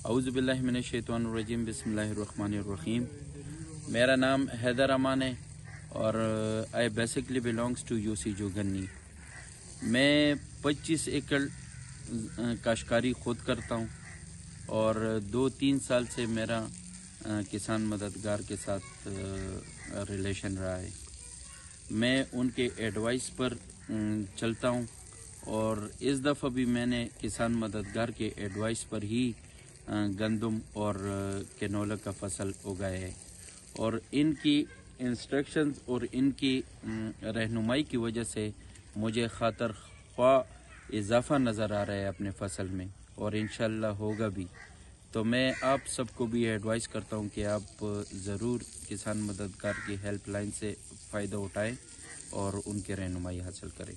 اعوذ باللہ من الشیطان الرجیم، بسم اللہ الرحمن الرحیم۔ میرا نام حیدر امان ہے اور I basically belongs to U C Jogni. میں 25 ایکڑ کاشتکاری خود کرتا ہوں اور 2-3 سال سے میرا کسان مددگار کے ساتھ ریلیشن رہا ہے۔ میں ان کے ایڈوائس پر چلتا ہوں اور اس دفعہ بھی میں نے کسان مددگار کے ایڈوائس پر ہی گندم اور کینولا کا فصل اگایا ہے، اور ان کی انسٹرکشنز اور ان کی رہنمائی کی وجہ سے مجھے خاطر خواہ اضافہ نظر آ رہا ہے اپنے فصل میں، اور انشاءاللہ ہوگا بھی۔ تو میں آپ سب کو بھی ایڈوائس کرتا ہوں کہ آپ ضرور کسان مددگار کی ہیلپ لائن سے فائدہ اٹھائیں اور ان کی رہنمائی حاصل کریں۔